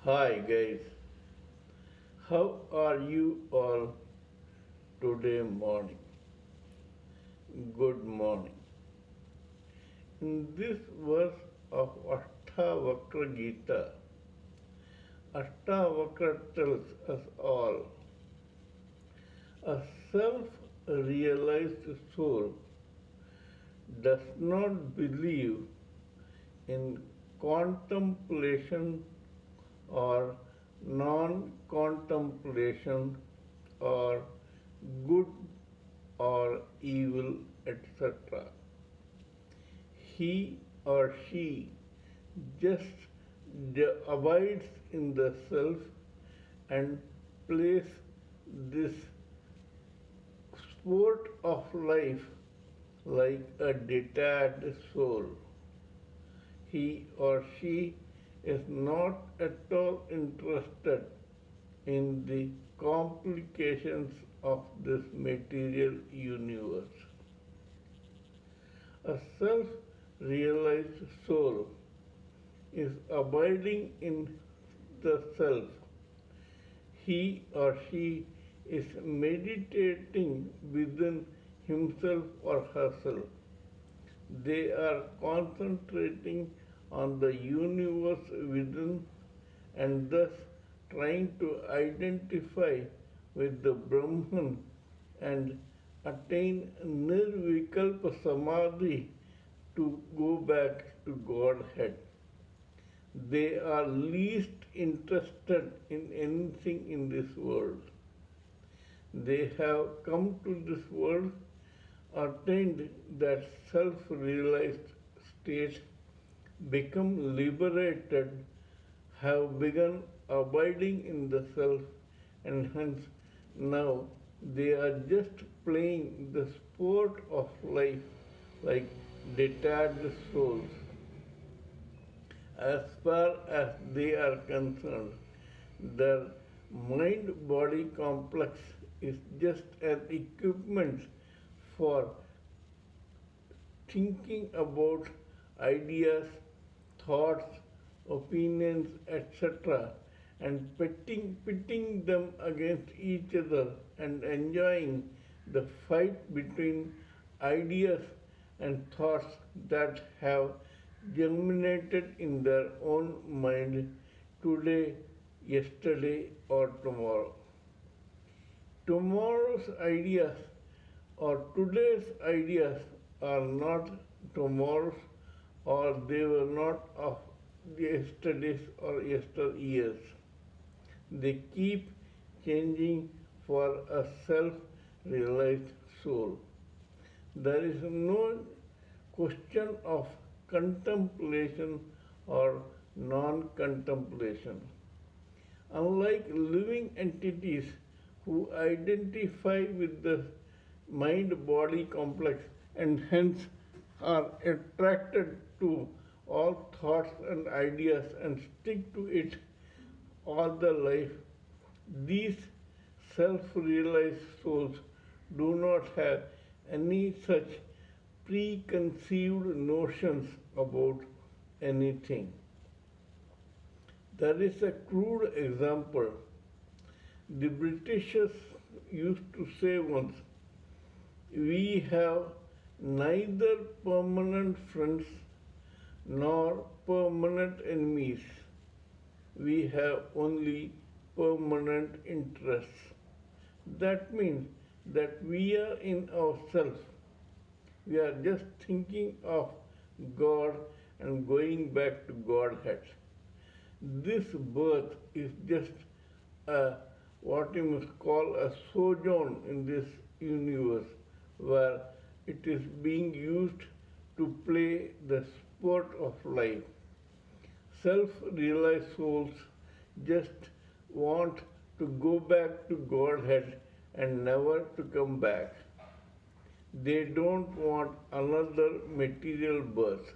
Hi guys, how are you all today morning? Good morning. In this verse of Ashtavakra Gita, Ashtavakra tells us all a self-realized soul does not believe in contemplation or non-contemplation or good or evil, etc. He or she just abides in the self and plays this sport of life like a detached soul. He or she is not at all interested in the complications of this material universe. A self realized soul is abiding in the self. He or she is meditating within himself or herself. They are concentrating on the universe within and thus trying to identify with the Brahman and attain nirvikalpa samadhi to go back to Godhead. They are least interested in anything in this world. They have come to this world, attained that self-realized state, become liberated, have begun abiding in the self, and hence now they are just playing the sport of life like detached souls. As far as they are concerned, their mind body complex is just an equipment for thinking about ideas, thoughts, opinions, etc., and pitting them against each other and enjoying the fight between ideas and thoughts that have germinated in their own mind today, yesterday, or tomorrow. Tomorrow's ideas or today's ideas are not tomorrow's or they were not of yesterday's or yesteryears. They keep changing for a self-realized soul. There is no question of contemplation or non-contemplation. Unlike living entities who identify with the mind-body complex and hence are attracted to all thoughts and ideas and stick to it all their life, these self-realized souls do not have any such preconceived notions about anything. There is a crude example. The Britishers used to say once, we have neither permanent friends nor permanent enemies. We have only permanent interests. That means that we are in ourselves. We are just thinking of God and going back to Godhead. This birth is just a what you must call a sojourn in this universe where it is being used to play the sport of life. Self-realized souls just want to go back to Godhead and never to come back. They don't want another material birth.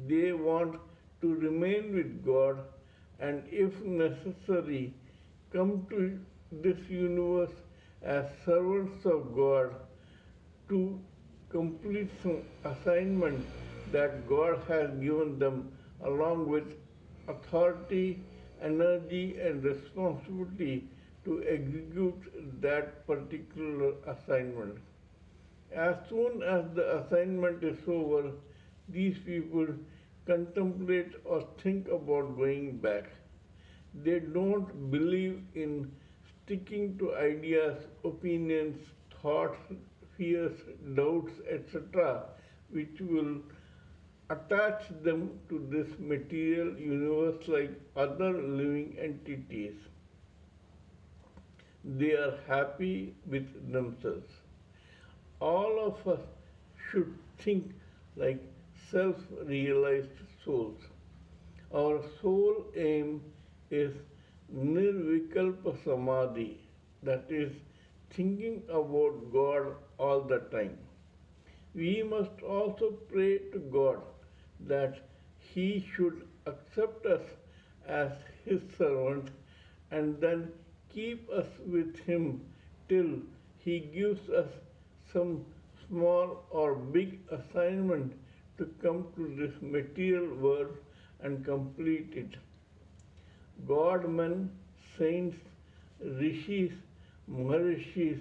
They want to remain with God and, if necessary, come to this universe as servants of God to complete some assignment that God has given them, along with authority, energy, and responsibility to execute that particular assignment. As soon as the assignment is over, these people contemplate or think about going back. They don't believe in sticking to ideas, opinions, thoughts, fears, doubts, etc., which will attach them to this material universe like other living entities. They are happy with themselves. All of us should think like self realized souls. Our sole aim is nirvikalpa samadhi, that is, thinking about God all the time. We must also pray to God that He should accept us as His servant and then keep us with Him till He gives us some small or big assignment to come to this material world and complete it. God-men, saints, rishis, maharishis,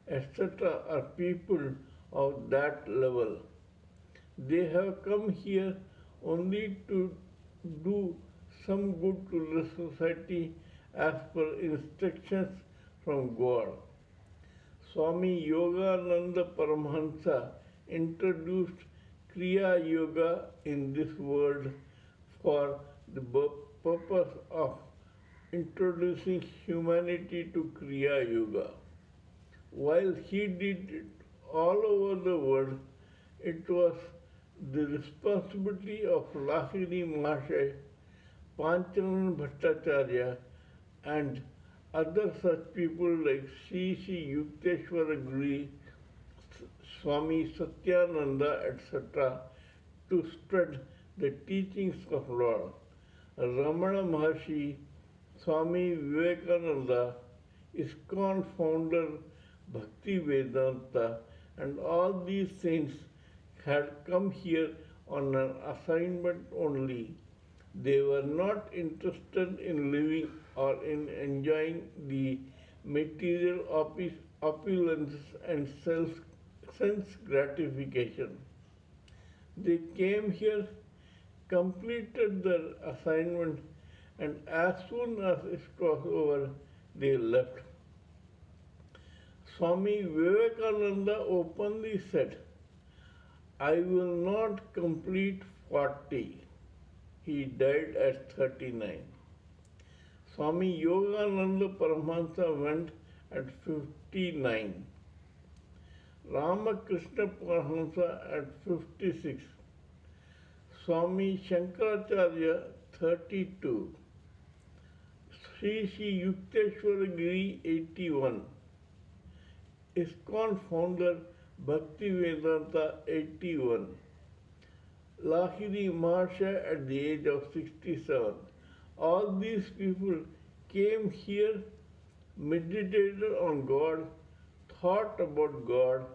etc. are people of that level. They have come here only to do some good to the society as per instructions from God. Swami Yogananda Paramahansa introduced Kriya Yoga in this world for the purpose of introducing humanity to Kriya Yoga. While he did it all over the world, it was the responsibility of Lahiri Mahasaya, Panchalan Bhattacharya, and other such people like Sri Yukteswara Giri, Swami Satyananda, etc., to spread the teachings of Lord. Ramana Maharshi, Swami Vivekananda, ISKCON founder Bhakti Vedanta, and all these saints had come here on an assignment only. They were not interested in living or in enjoying the material opulence and sense gratification. They came here, completed their assignment, and as soon as it was over, they left. Swami Vivekananda openly said, I will not complete 40. He died at 39. Swami Yogananda Paramahansa went at 59. Ramakrishna Paramahansa at 56. Swami Shankaracharya 32. Sri Yukteswara Giri 81. ISKCON founder Bhakti Vedanta 81. Lahiri Mahasaya at the age of 67. All these people came here, meditated on God, thought about God,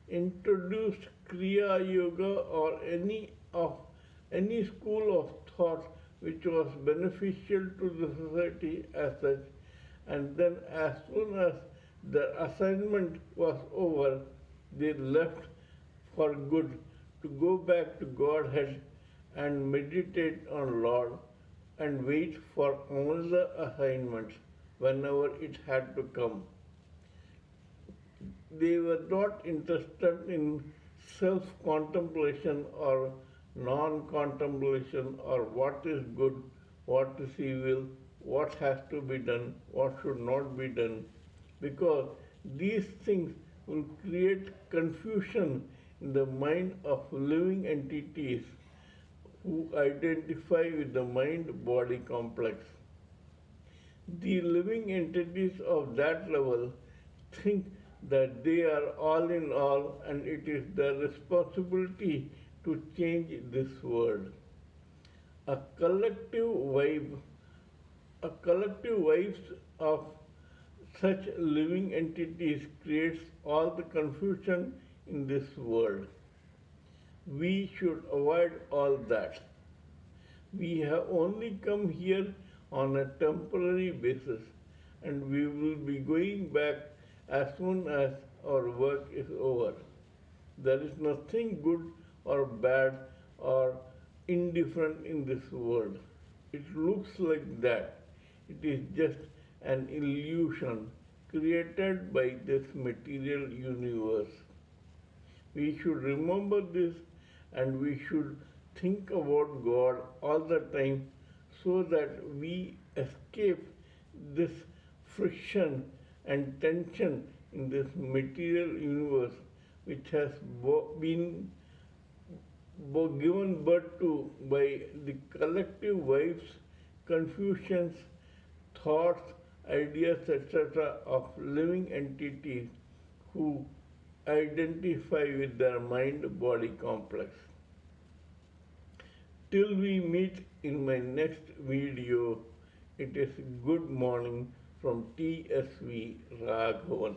introduced Kriya Yoga or any school of thought which was beneficial to the society as such, and then as soon as the assignment was over, they left for good to go back to Godhead and meditate on Lord and wait for another assignment whenever it had to come. They were not interested in self-contemplation or non-contemplation or what is good, what is evil, what has to be done, what should not be done, because these things will create confusion in the mind of living entities who identify with the mind-body complex. The living entities of that level think that they are all in all and it is their responsibility to change this world. A collective vibes of such living entities creates all the confusion in this world. We should avoid all that. We have only come here on a temporary basis and we will be going back as soon as our work is over. There is nothing good or bad or indifferent in this world. It looks like that. It is just an illusion created by this material universe. We should remember this and we should think about God all the time so that we escape this friction and tension in this material universe which has been given birth to by the collective vibes, confusions, thoughts, ideas, etc. of living entities who identify with their mind body complex. Till we meet in my next video, it is good morning from TSV Raghavan.